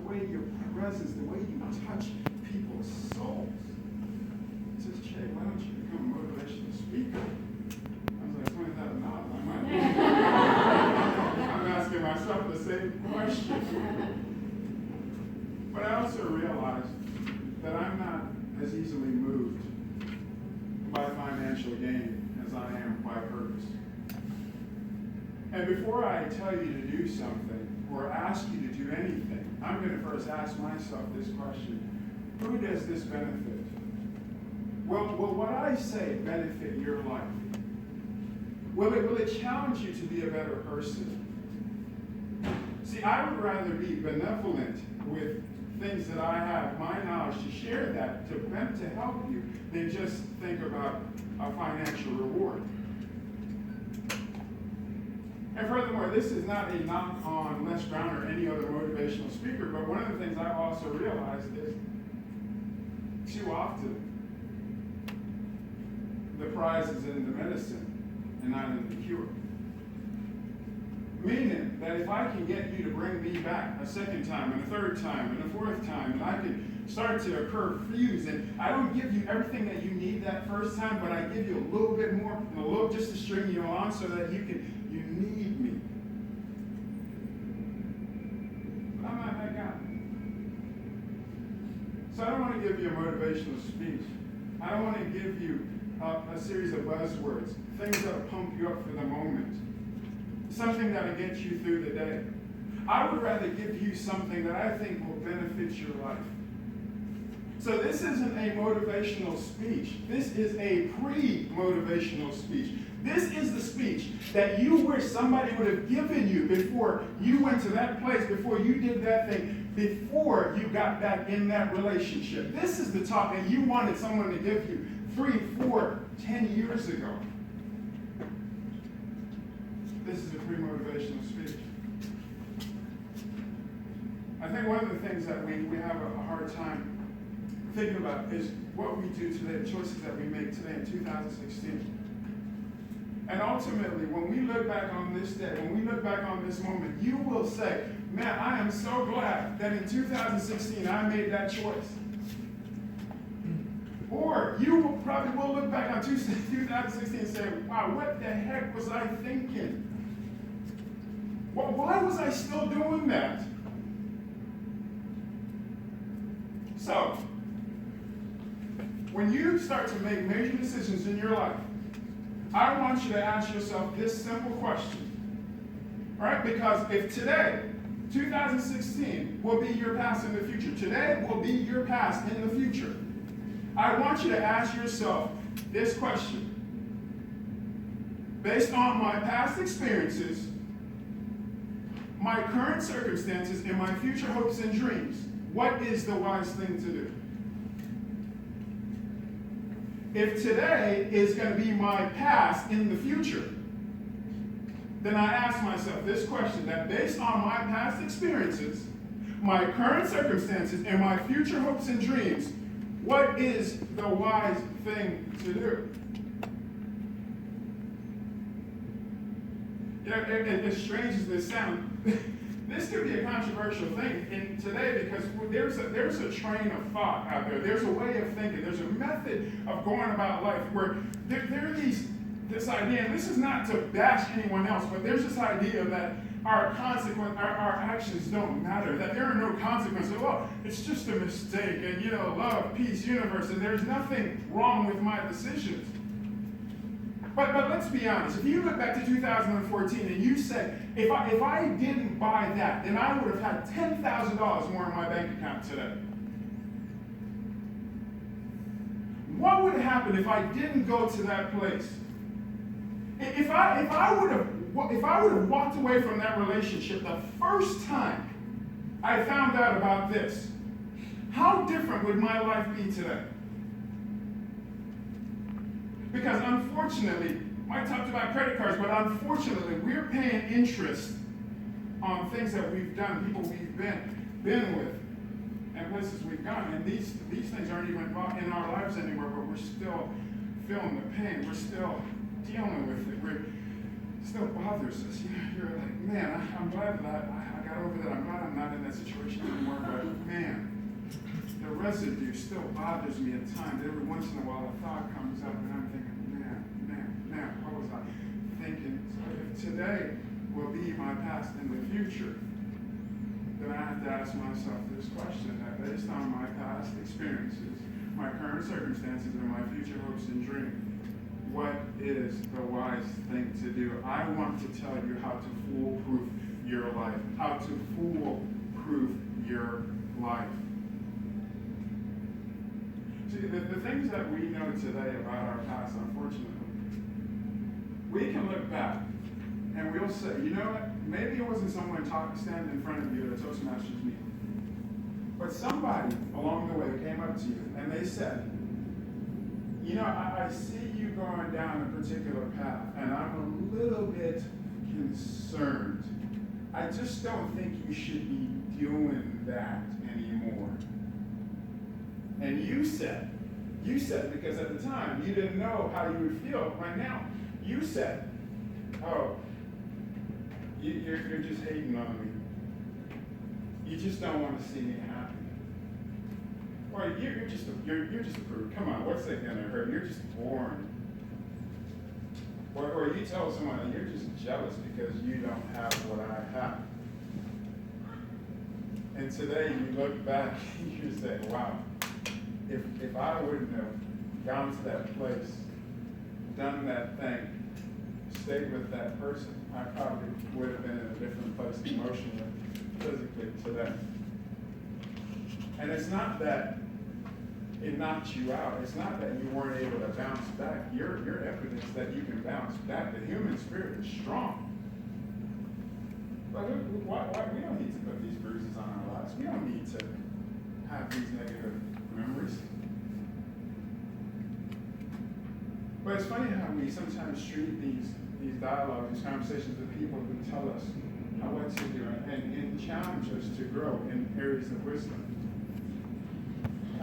way your presence, the way you touch people's souls. He says, Jay, why don't you become a motivational speaker? I was like, $20,000. I'm asking myself the same question. But I also realized that I'm not as easily moved by financial gain as I am by purpose. And before I tell you to do something or ask you to do anything, I'm going to first ask myself this question: who does this benefit? Will what I say benefit your life? Will it challenge you to be a better person? See, I would rather be benevolent with things that I have, my knowledge, to share that, to help you, than just think about a financial reward. And furthermore, this is not a knock on Les Brown or any other motivational speaker, but one of the things I've also realized is too often the prize is in the medicine and not in the cure. Meaning that if I can get you to bring me back a second time and a third time and a fourth time, and I can start to occur fuse, and I don't give you everything that you need that first time, but I give you a little bit more, and a little just to string you along so that you need me. But I'm not that guy. So I don't want to give you a motivational speech. I don't want to give you a series of buzzwords, things that will pump you up for the moment. Something that will get you through the day. I would rather give you something that I think will benefit your life. So this isn't a motivational speech. This is a pre-motivational speech. This is the speech that you wish somebody would have given you before you went to that place, before you did that thing, before you got back in that relationship. This is the talk that you wanted someone to give you 3, 4, 10 years ago. This is a pre-motivational speech. I think one of the things that we have a hard time thinking about is what we do today, the choices that we make today in 2016. And ultimately, when we look back on this day, when we look back on this moment, you will say, man, I am so glad that in 2016 I made that choice. Or you probably will look back on 2016 and say, wow, what the heck was I thinking? Well, why was I still doing that? So, when you start to make major decisions in your life, I want you to ask yourself this simple question. All right? Because if today, 2016, will be your past in the future, today will be your past in the future, I want you to ask yourself this question. Based on my past experiences, my current circumstances, and my future hopes and dreams, what is the wise thing to do? If today is going to be my past in the future, then I ask myself this question, that based on my past experiences, my current circumstances, and my future hopes and dreams, what is the wise thing to do? You know, as strange as this sounds, this could be a controversial thing in today because there's a train of thought out there. There's a way of thinking. There's a method of going about life where there are this idea, and this is not to bash anyone else, but there's this idea that our actions don't matter, that there are no consequences. Well, it's just a mistake, and love, peace, universe, and there's nothing wrong with my decisions. But let's be honest. If you look back to 2014 and you say, if I didn't buy that, then I would have had $10,000 more in my bank account today. What would happen if I didn't go to that place? If I would have walked away from that relationship the first time I found out about this, how different would my life be today? Because unfortunately, Mike talked about credit cards, but unfortunately, we're paying interest on things that we've done, people we've been with, and places we've gone. And these things aren't even in our lives anymore, but we're still feeling the pain. We're still dealing with it. It still bothers us. You're like, man, I'm glad that I got over that. I'm glad I'm not in that situation anymore. But residue still bothers me at times. Every once in a while, a thought comes up, and I'm thinking, man, what was I thinking? So if today will be my past and the future, then I have to ask myself this question, that based on my past experiences, my current circumstances, and my future hopes and dreams, what is the wise thing to do? I want to tell you how to foolproof your life, how to foolproof your life. See, the things that we know today about our past, unfortunately, we can look back and we'll say, you know what, maybe it wasn't someone standing in front of you at a Toastmasters meeting, but somebody along the way came up to you and they said, you know, I see you going down a particular path, and I'm a little bit concerned. I just don't think you should be doing that anymore. And you said, because at the time you didn't know how you would feel right now, you said, oh, you're just hating on me. You just don't want to see me happy. Or you're just a prude. Come on, what's that gonna hurt? You're just boring. Or you tell someone that you're just jealous because you don't have what I have. And today you look back and you say, wow, if I wouldn't have gone to that place, done that thing, stayed with that person, I probably would have been in a different place emotionally, physically today. And it's not that it knocked you out. It's not that you weren't able to bounce back. You're evidence that you can bounce back. The human spirit is strong. But why we don't need to put these bruises on our lives. We don't need to have these negative memories. But it's funny how we sometimes treat these dialogues, these conversations with people who tell us what to do and challenge us to grow in areas of wisdom.